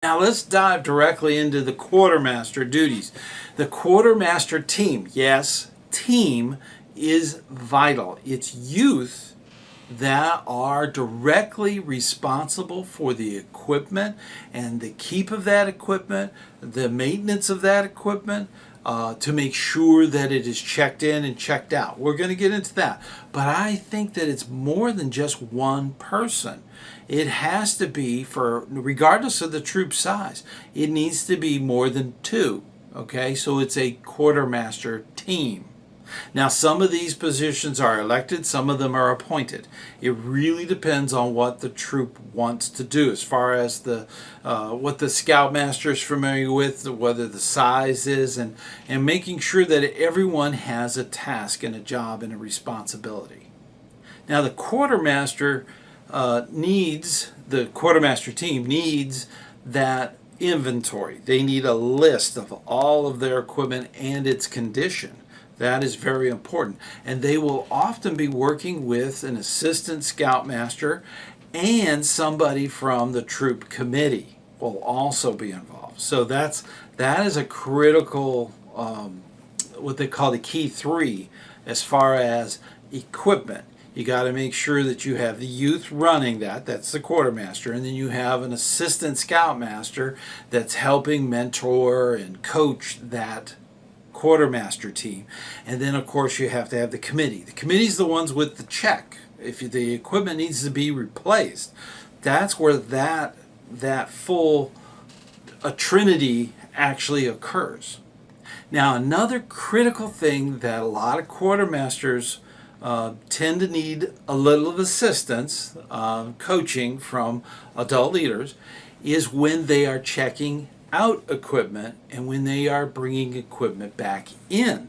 Now let's dive directly into the quartermaster duties. The quartermaster team, yes, team is vital. It's youth that are directly responsible for the equipment and the keep of that equipment, the maintenance of that equipment, to make sure that it is checked in and checked out. We're going to get into that. But I think that it's more than just one person. It has to be, for regardless of the troop size, it needs to be more than two. Okay, so it's a quartermaster team. Now, some of these positions are elected, some of them are appointed. It really depends on what the troop wants to do, as far as the what the scoutmaster is familiar with, whether the size is, and making sure that everyone has a task and a job and a responsibility. Now, the quartermaster the quartermaster team needs that inventory. They need a list of all of their equipment and its condition. That is very important. And they will often be working with an assistant scoutmaster, and somebody from the troop committee will also be involved. So that is a critical, what they call the key three, as far as equipment. You got to make sure that you have the youth running that's the quartermaster, and then you have an assistant scoutmaster that's helping mentor and coach that quartermaster team. And then of course you have to have the committee. The committee's the ones with the check. If the equipment needs to be replaced, that's where that full trinity actually occurs. Now, another critical thing that a lot of quartermasters tend to need a little of assistance, coaching from adult leaders, is when they are checking out equipment and when they are bringing equipment back in.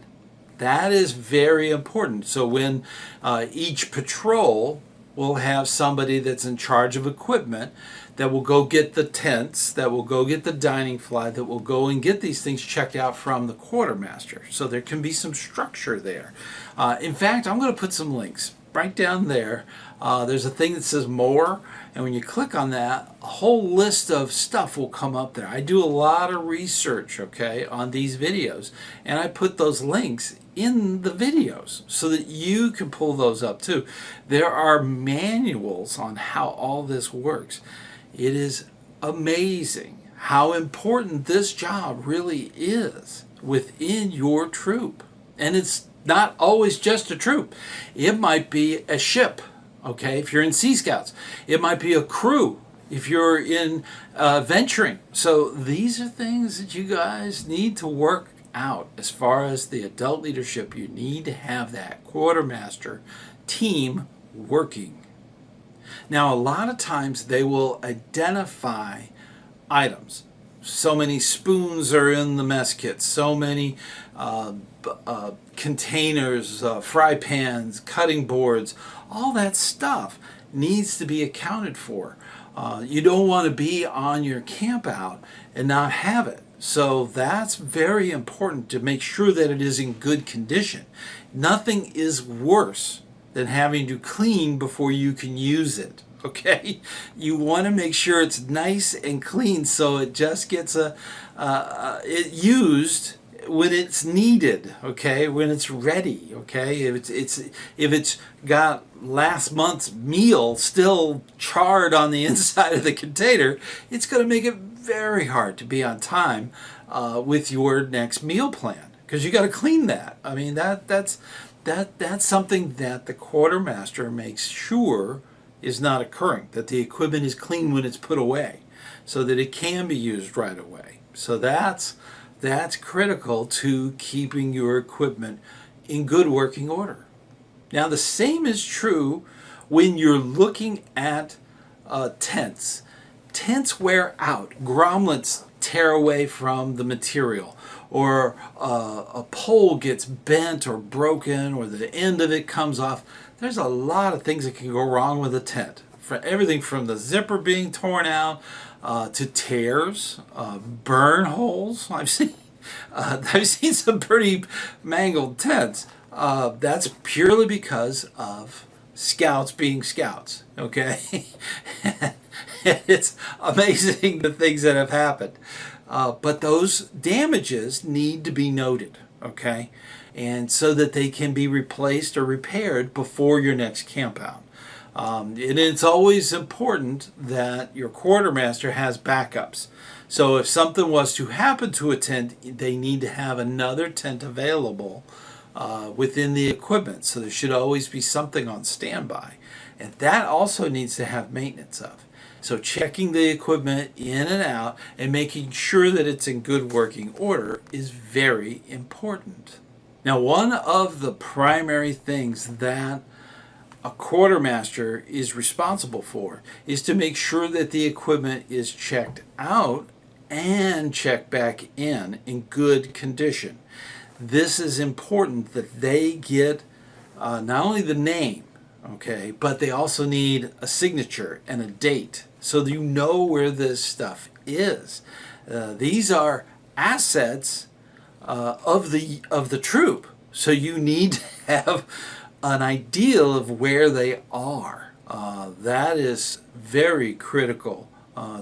That is very important. So when each patrol will have somebody that's in charge of equipment that will go get the tents, that will go get the dining fly, that will go and get these things checked out from the quartermaster. So there can be some structure there. In fact, I'm going to put some links right down there. There's a thing that says more, and when you click on that, a whole list of stuff will come up there. I do a lot of research, okay, on these videos, and I put those links in the videos so that you can pull those up too. There are manuals on how all this works. It is amazing how important this job really is within your troop. And it's not always just a troop. It might be a ship, okay, if you're in Sea Scouts. It might be a crew if you're in venturing. So these are things that you guys need to work out. As far as the adult leadership, you need to have that quartermaster team working. Now, a lot of times they will identify items. So many spoons are in the mess kit, so many containers, fry pans, cutting boards, all that stuff needs to be accounted for. You don't want to be on your camp out and not have it. So that's very important to make sure that it is in good condition. Nothing is worse than having to clean before you can use it. Okay, you want to make sure it's nice and clean so it just gets used when it's needed. Okay, when it's ready. Okay, if it's got last month's meal still charred on the inside of the container, it's going to make it very hard to be on time with your next meal plan, because you got to clean that. I mean, that's something that the quartermaster makes sure is not occurring, that the equipment is clean when it's put away so that it can be used right away. So that's critical to keeping your equipment in good working order. Now, the same is true when you're looking at tents. Tents wear out. Grommets tear away from the material, or a pole gets bent or broken, or the end of it comes off. There's a lot of things that can go wrong with a tent. Everything from the zipper being torn out to tears, burn holes. I've seen some pretty mangled tents. That's purely because of scouts being scouts. Okay, It's amazing the things that have happened. But those damages need to be noted, okay? And so that they can be replaced or repaired before your next camp out. And it's always important that your quartermaster has backups. So if something was to happen to a tent, they need to have another tent available within the equipment. So there should always be something on standby. And that also needs to have maintenance of. So checking the equipment in and out and making sure that it's in good working order is very important. Now, one of the primary things that a quartermaster is responsible for is to make sure that the equipment is checked out and checked back in good condition. This is important that they get not only the name, okay, but they also need a signature and a date so that you know where this stuff is. These are assets of the troop, so you need to have an idea of where they are. That is very critical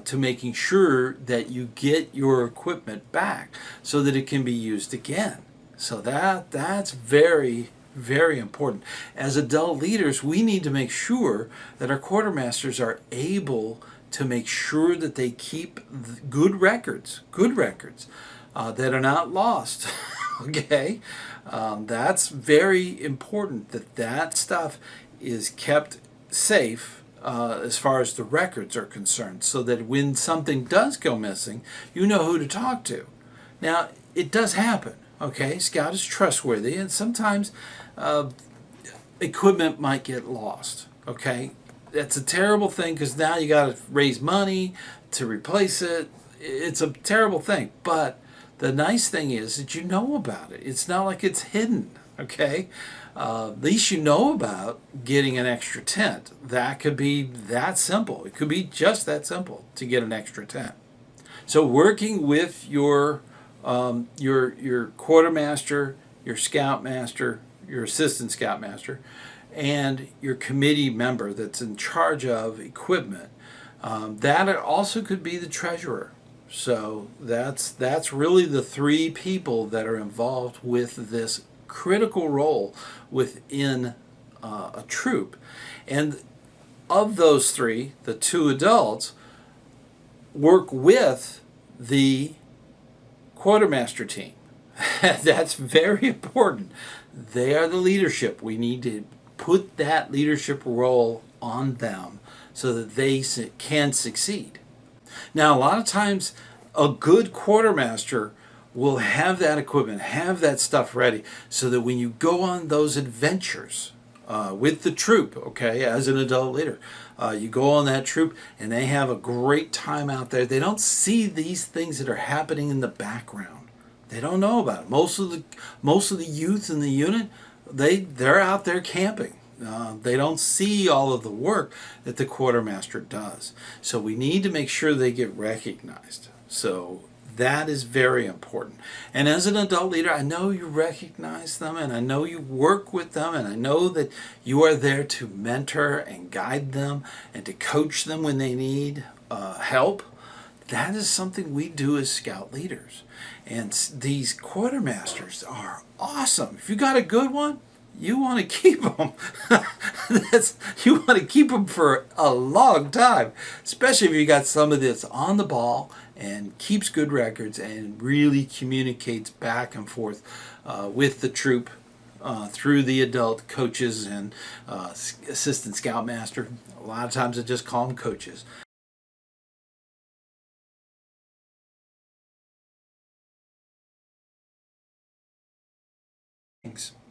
to making sure that you get your equipment back so that it can be used again. So that's very, very important. As adult leaders, we need to make sure that our quartermasters are able to make sure that they keep good records that are not lost. Okay, that's very important that stuff is kept safe as far as the records are concerned, so that when something does go missing, you know who to talk to. Now, it does happen. Okay, Scout is trustworthy, and sometimes equipment might get lost. Okay, that's a terrible thing because now you got to raise money to replace it. It's a terrible thing, but the nice thing is that you know about it. It's not like it's hidden, okay? At least you know about getting an extra tent. That could be that simple. It could be just that simple to get an extra tent. So working with your quartermaster, your scoutmaster, your assistant scoutmaster, and your committee member that's in charge of equipment, that also could be the treasurer. So that's really the three people that are involved with this critical role within a troop. And of those three, the two adults work with the quartermaster team. That's very important. They are the leadership. We need to put that leadership role on them so that they can succeed. Now, a lot of times, a good quartermaster will have that equipment, have that stuff ready, so that when you go on those adventures with the troop, okay, as an adult leader, you go on that troop and they have a great time out there. They don't see these things that are happening in the background. They don't know about it. Most of the youth in the unit, they're out there camping. They don't see all of the work that the quartermaster does. So we need to make sure they get recognized. So that is very important. And as an adult leader, I know you recognize them, and I know you work with them, and I know that you are there to mentor and guide them and to coach them when they need help. That is something we do as scout leaders. And these quartermasters are awesome. If you got a good one, you want to keep them. You want to keep them for a long time, especially if you got somebody that's on the ball and keeps good records and really communicates back and forth with the troop through the adult coaches and assistant scoutmaster. A lot of times I just call them coaches.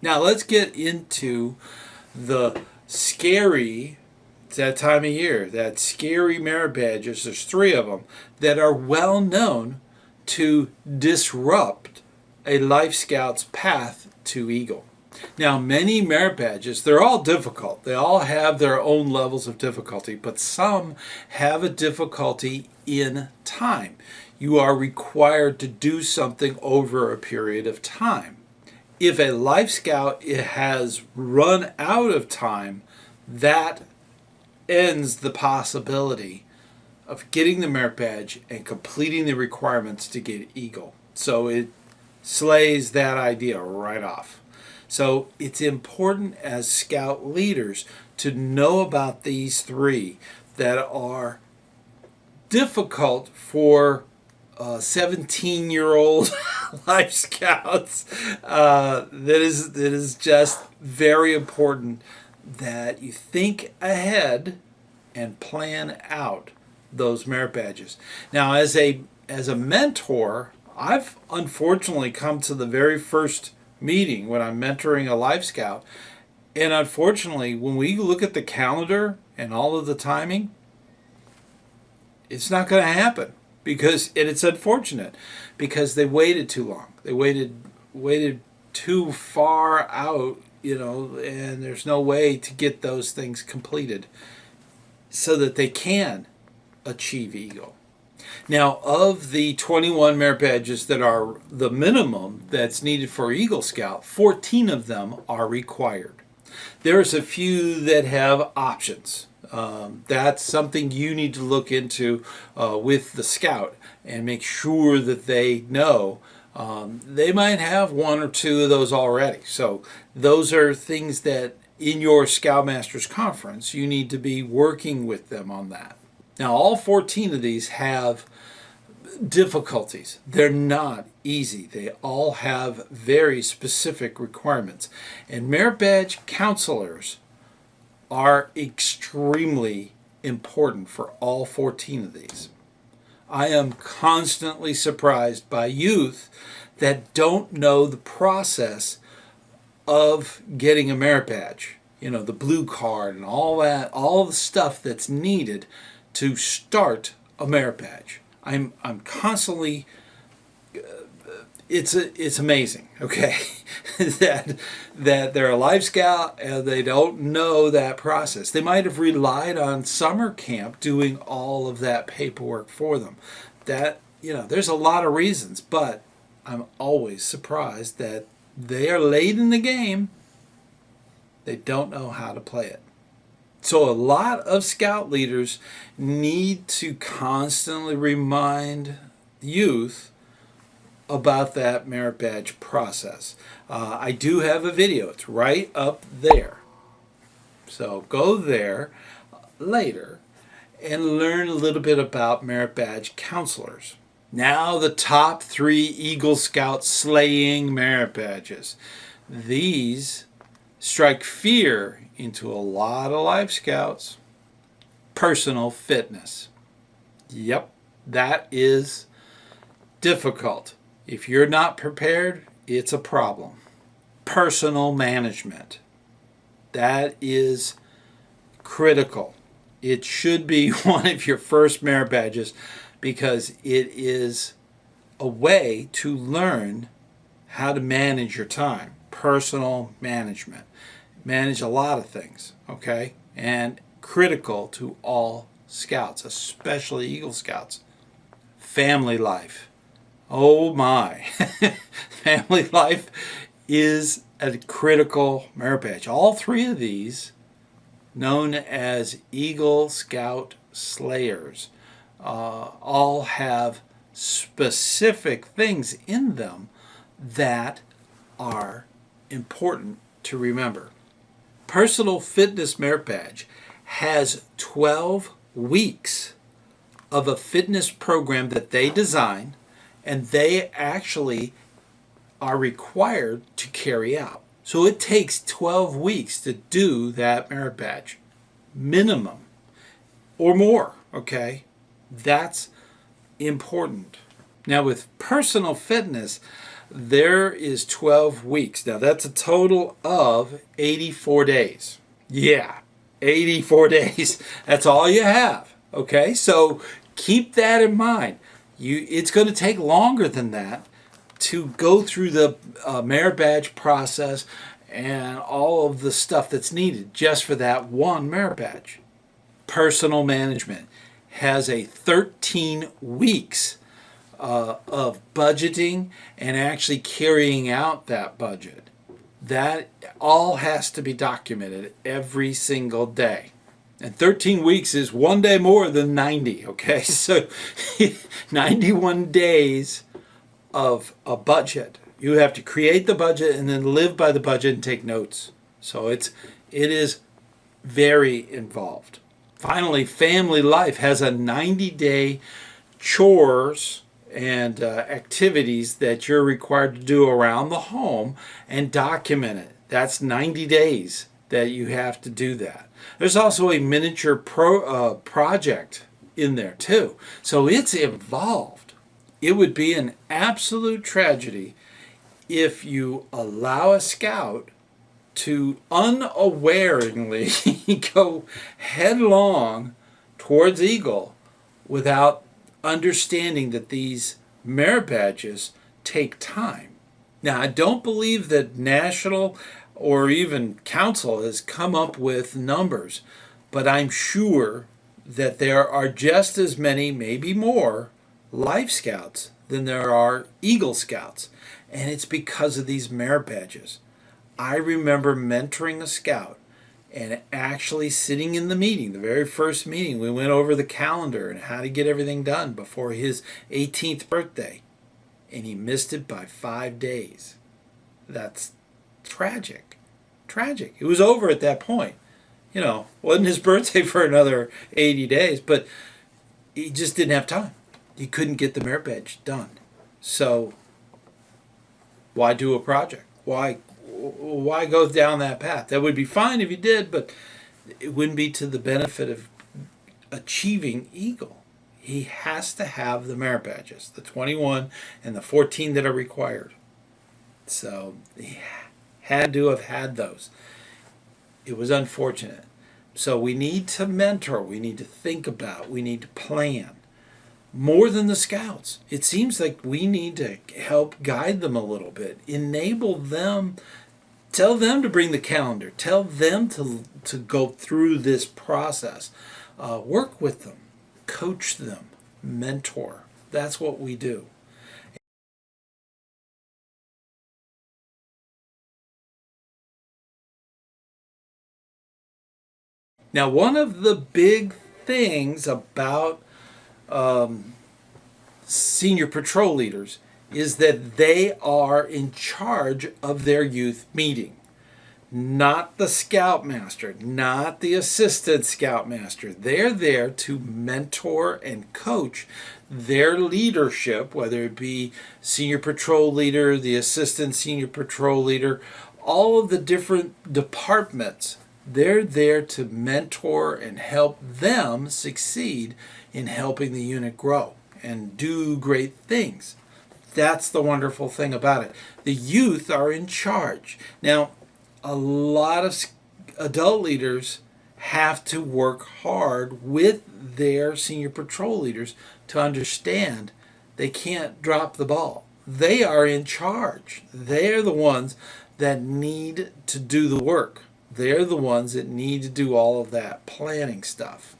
Now let's get into the scary, that time of year, that scary merit badges. There's three of them that are well known to disrupt a Life Scout's path to Eagle. Now, many merit badges, they're all difficult. They all have their own levels of difficulty, but some have a difficulty in time. You are required to do something over a period of time. If a Life Scout has run out of time, that ends the possibility of getting the merit badge and completing the requirements to get Eagle. So it slays that idea right off. So it's important as scout leaders to know about these three that are difficult for 17-year-old life scouts. That is just very important that you think ahead and plan out those merit badges. Now, as a mentor, I've unfortunately come to the very first meeting when I'm mentoring a life scout, and unfortunately, when we look at the calendar and all of the timing, it's not going to happen because it's unfortunate because they waited too long. They waited too far out, and there's no way to get those things completed so that they can achieve Eagle. Now, of the 21 merit badges that are the minimum that's needed for Eagle Scout, 14 of them are required. There's a few that have options. That's something you need to look into with the scout and make sure that they know. They might have one or two of those already. So those are things that in your Scoutmasters Conference, you need to be working with them on that. Now, all 14 of these have difficulties. They're not easy. They all have very specific requirements. And merit badge counselors are extremely important for all 14 of these. I am constantly surprised by youth that don't know the process of getting a merit badge. The blue card and all that, all the stuff that's needed to start a merit badge. I'm constantly. It's amazing, okay, that they're a life scout and they don't know that process. They might have relied on summer camp doing all of that paperwork for them. That there's a lot of reasons, but I'm always surprised that they are late in the game. They don't know how to play it. So a lot of scout leaders need to constantly remind youth about that merit badge process. I do have a video. It's right up there. So go there later and learn a little bit about merit badge counselors. Now the top 3 Eagle Scout slaying merit badges. These strike fear into a lot of life scouts. Personal fitness. Yep, that is difficult. If you're not prepared, it's a problem. Personal management. That is critical. It should be one of your first merit badges because it is a way to learn how to manage your time. Personal management. Manage a lot of things, okay? And critical to all scouts, especially Eagle Scouts. Family life. Oh my. Family life is a critical merit badge. All 3 of these, known as Eagle Scout Slayers, all have specific things in them that are important to remember. Personal Fitness Merit Badge has 12 weeks of a fitness program that they design and they actually are required to carry out. So it takes 12 weeks to do that merit badge, minimum, or more, okay? That's important. Now with personal fitness, there is 12 weeks. Now that's a total of 84 days. Yeah, 84 days. That's all you have. Okay, so keep that in mind. It's going to take longer than that to go through the merit badge process and all of the stuff that's needed just for that one merit badge. Personal management has a 13 weeks of budgeting and actually carrying out that budget. That all has to be documented every single day. And 13 weeks is one day more than 90, okay? So 91 days of a budget. You have to create the budget and then live by the budget and take notes. So it is very involved. Finally, family life has a 90-day chores and activities that you're required to do around the home and document it. That's 90 days that you have to do that. There's also a miniature project in there too. So it's involved. It would be an absolute tragedy if you allow a scout to unawareingly go headlong towards Eagle without understanding that these merit badges take time. Now, I don't believe that national or even council has come up with numbers, but I'm sure that there are just as many, maybe more, Life Scouts than there are Eagle Scouts. And it's because of these merit badges. I remember mentoring a scout and actually sitting in the meeting, the very first meeting, we went over the calendar and how to get everything done before his 18th birthday. And he missed it by 5 days. That's tragic. Tragic. It was over at that point. You know, wasn't his birthday for another 80 days, but he just didn't have time. He couldn't get the merit badge done. So why do a project? Why go down that path? That would be fine if you did, but it wouldn't be to the benefit of achieving Eagle. He has to have the merit badges, the 21 and the 14 that are required. So he had to have had those. It was unfortunate. So we need to mentor, we need to think about, we need to plan. More than the scouts. It seems like we need to help guide them a little bit, enable them, tell them to bring the calendar, tell them to go through this process. Work with them, coach them, mentor. That's what we do. Now, one of the big things about senior patrol leaders is that they are in charge of their youth meeting. Not the scoutmaster, not the assistant scoutmaster. They're there to mentor and coach their leadership, whether it be senior patrol leader, the assistant senior patrol leader, all of the different departments. They're there to mentor and help them succeed in helping the unit grow and do great things. That's the wonderful thing about it. The youth are in charge. Now, a lot of adult leaders have to work hard with their senior patrol leaders to understand they can't drop the ball. They are in charge. They're the ones that need to do the work. They're the ones that need to do all of that planning stuff.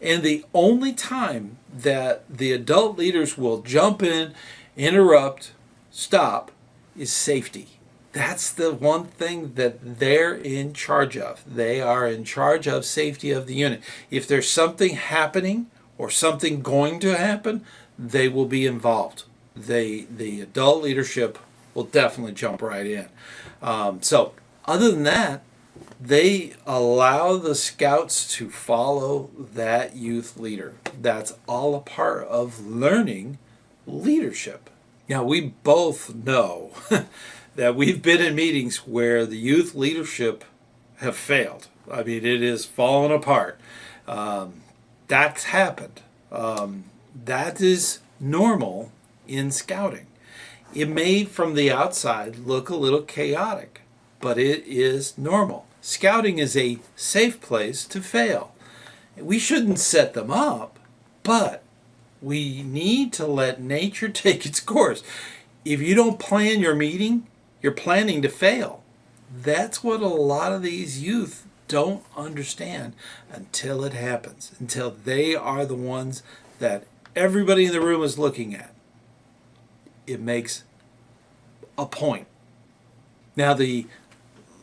And the only time that the adult leaders will jump in, interrupt, stop, is safety. That's the one thing that they're in charge of. They are in charge of safety of the unit. If there's something happening or something going to happen, they will be involved. The adult leadership will definitely jump right in. So other than that, they allow the scouts to follow that youth leader. That's all a part of learning leadership. Now, we both know that we've been in meetings where the youth leadership have failed. I mean, it is fallen apart. That's happened. That is normal in scouting. It may, from the outside, look a little chaotic, but it is normal. Scouting is a safe place to fail. We shouldn't set them up, but we need to let nature take its course. If you don't plan your meeting, you're planning to fail. That's what a lot of these youth don't understand until it happens, until they are the ones that everybody in the room is looking at. It makes a point. Now, the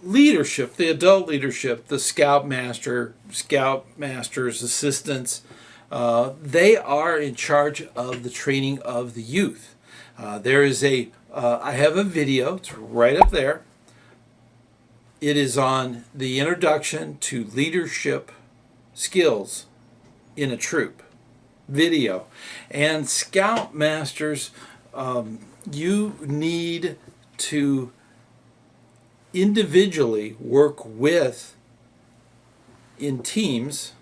leadership, the adult leadership, the scoutmaster, scoutmasters, assistants, they are in charge of the training of the youth. I have a video, it's right up there. It is on the introduction to leadership skills in a troop video. And scoutmasters, you need to individually work with in teams,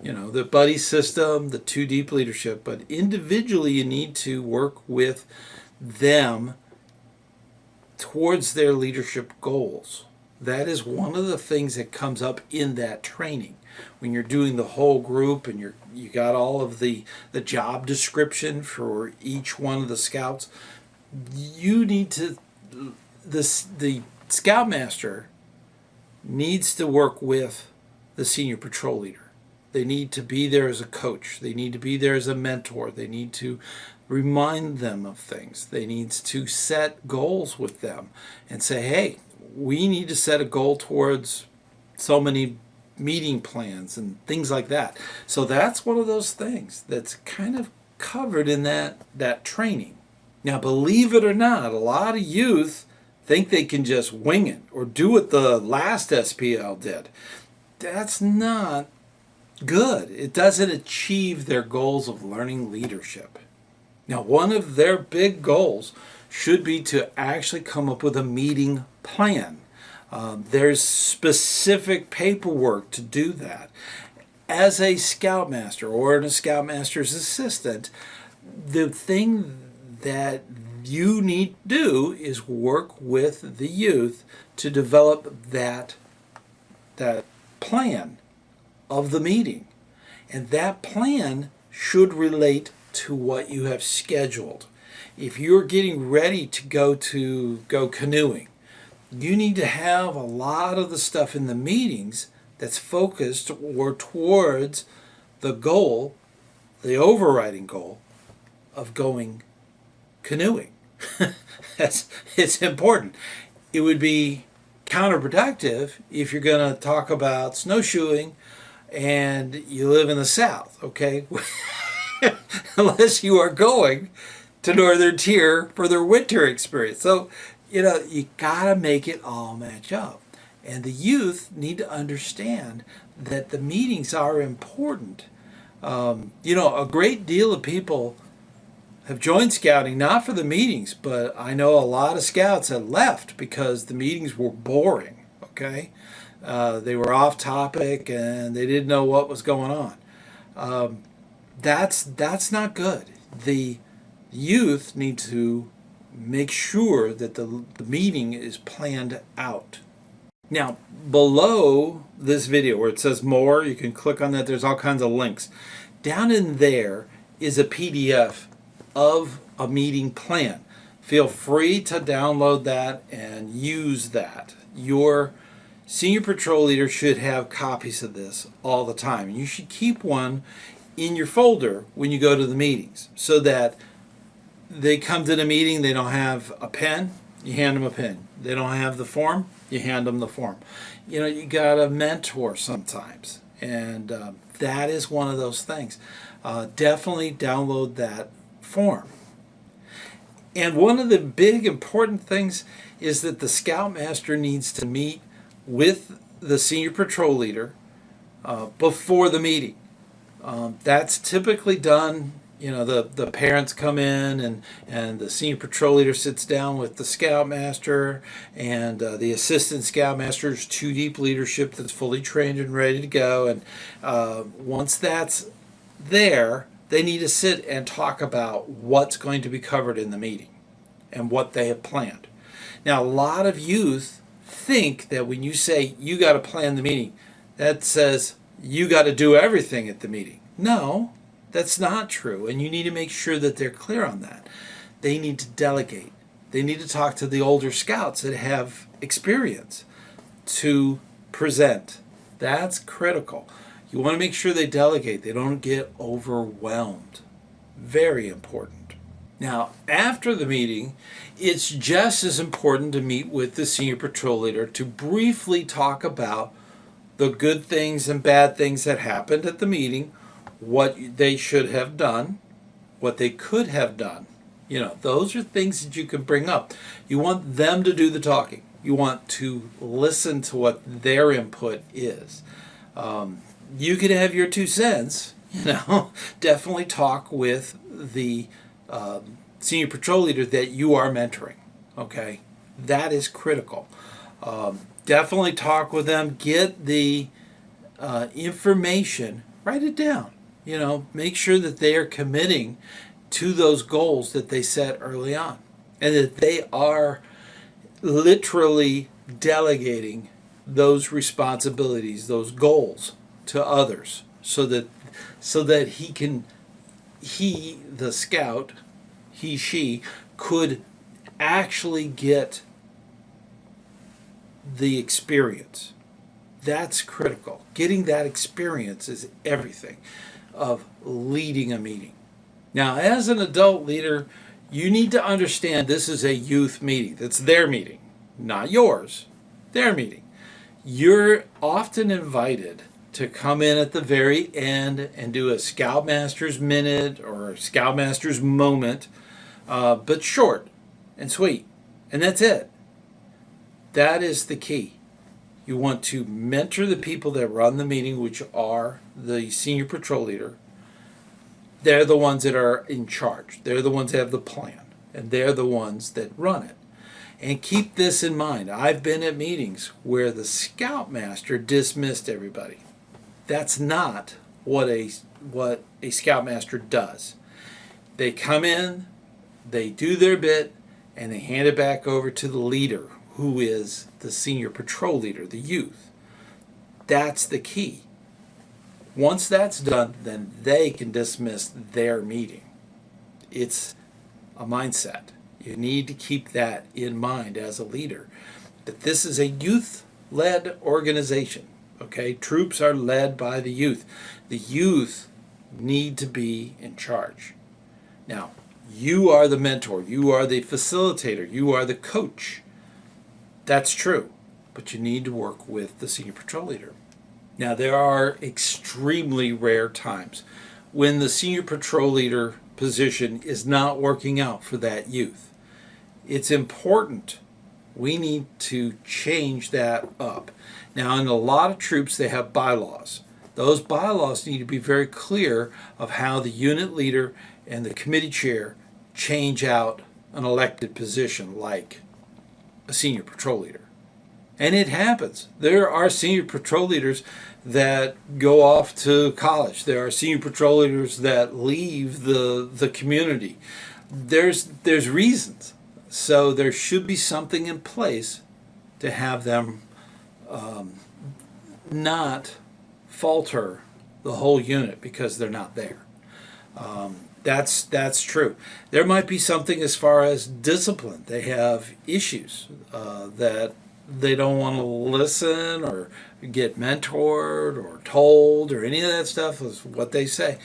the buddy system, the two deep leadership, but individually you need to work with them towards their leadership goals. That is one of the things that comes up in that training. When you're doing the whole group and you got all of the job description for each one of the scouts, you need to, the scoutmaster needs to work with the senior patrol leader. They need to be there as a coach. They need to be there as a mentor. They need to remind them of things. They need to set goals with them and say, hey, we need to set a goal towards so many meeting plans and things like that. So that's one of those things that's kind of covered in that training. Now, believe it or not, a lot of youth think they can just wing it or do what the last SPL did. That's not good. It doesn't achieve their goals of learning leadership. Now, one of their big goals should be to actually come up with a meeting plan. There's specific paperwork to do that. As a scoutmaster or a scoutmaster's assistant, the thing that you need to do is work with the youth to develop that plan of the meeting. And that plan should relate to what you have scheduled. If you're getting ready to go canoeing, you need to have a lot of the stuff in the meetings that's focused or towards the goal, the overriding goal of going canoeing. It's important. It would be counterproductive if you're going to talk about snowshoeing and you live in the South, okay? Unless you are going to Northern Tier for their winter experience. So, you gotta make it all match up. And the youth need to understand that the meetings are important. A great deal of people have joined scouting not for the meetings, but I know a lot of scouts have left because the meetings were boring, okay? They were off topic and they didn't know what was going on. That's not good. The youth need to make sure that the meeting is planned out. Now, below this video where it says more, you can click on that. There's all kinds of links. Down in there is a PDF of a meeting plan. Feel free to download that and use that. Your senior patrol leader should have copies of this all the time. You should keep one in your folder when you go to the meetings so that they come to the meeting, they don't have a pen, you hand them a pen. They don't have the form, you hand them the form. You got a mentor sometimes, and that is one of those things. Definitely download that form. And one of the big important things is that the scoutmaster needs to meet with the senior patrol leader before the meeting. That's typically done. The parents come in and the senior patrol leader sits down with the scoutmaster and the assistant scoutmaster's two deep leadership that's fully trained and ready to go. And once that's there, they need to sit and talk about what's going to be covered in the meeting and what they have planned. Now, a lot of youth think that when you say you got to plan the meeting, that says you got to do everything at the meeting. No. That's not true, and you need to make sure that they're clear on that. They need to delegate. They need to talk to the older scouts that have experience to present. That's critical. You want to make sure they delegate. They don't get overwhelmed. Very important. Now, after the meeting, it's just as important to meet with the senior patrol leader to briefly talk about the good things and bad things that happened at the meeting, what they should have done, what they could have done. You know, those are things that you can bring up. You want them to do the talking. You want to listen to what their input is. You can have your 2 cents, you know, definitely talk with the senior patrol leader that you are mentoring, okay? That is critical. Definitely talk with them, get the information, write it down, you know, make sure that they are committing to those goals that they set early on, and that they are literally delegating those responsibilities, those goals to others, so that the scout, she could actually get the experience. That's critical. Getting that experience is everything of leading a meeting. Now, as an adult leader, you need to understand this is a youth meeting. That's their meeting, not yours. Their meeting. You're often invited to come in at the very end and do a Scoutmaster's minute or a Scoutmaster's moment, but short and sweet. And that's it. That is the key. You want to mentor the people that run the meeting, which are the senior patrol leader. They're the ones that are in charge. They're the ones that have the plan. And they're the ones that run it. And keep this in mind. I've been at meetings where the Scoutmaster dismissed everybody. That's not what a Scoutmaster does. They come in, they do their bit, and they hand it back over to the leader, who is the senior patrol leader, the youth. That's the key. Once that's done, then they can dismiss their meeting. It's a mindset. You need to keep that in mind as a leader, that this is a youth-led organization. Okay, troops are led by the youth. The youth need to be in charge. Now, you are the mentor. You are the facilitator. You are the coach. That's true, but you need to work with the senior patrol leader. Now, there are extremely rare times when the senior patrol leader position is not working out for that youth. It's important. We need to change that up. Now, in a lot of troops, they have bylaws. Those bylaws need to be very clear of how the unit leader and the committee chair change out an elected position like a senior patrol leader. And it happens. There are senior patrol leaders that go off to college. There are senior patrol leaders that leave the community. There's reasons. So there should be something in place to have them not falter the whole unit because they're not there. That's true. There might be something as far as discipline. They have issues that they don't want to listen or get mentored or told or any of that stuff is what they say.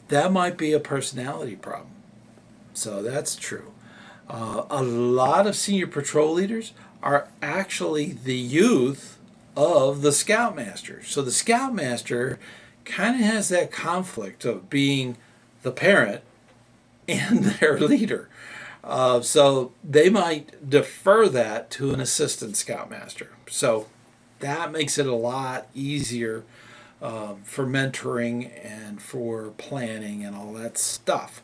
That might be a personality problem. So that's true. A lot of senior patrol leaders are actually the youth of the Scoutmaster. So the Scoutmaster kind of has that conflict of being the parent and their leader. So they might defer that to an assistant Scoutmaster. So that makes it a lot easier for mentoring and for planning and all that stuff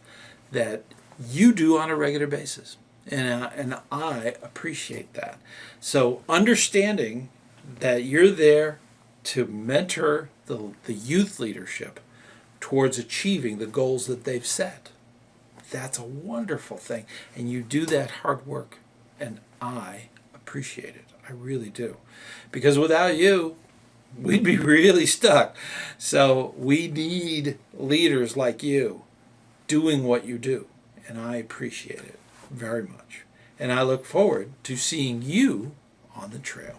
that you do on a regular basis. And I appreciate that. So understanding that you're there to mentor the youth leadership towards achieving the goals that they've set. That's a wonderful thing. And you do that hard work. And I appreciate it. I really do. Because without you, we'd be really stuck. So we need leaders like you doing what you do. And I appreciate it very much. And I look forward to seeing you on the trail.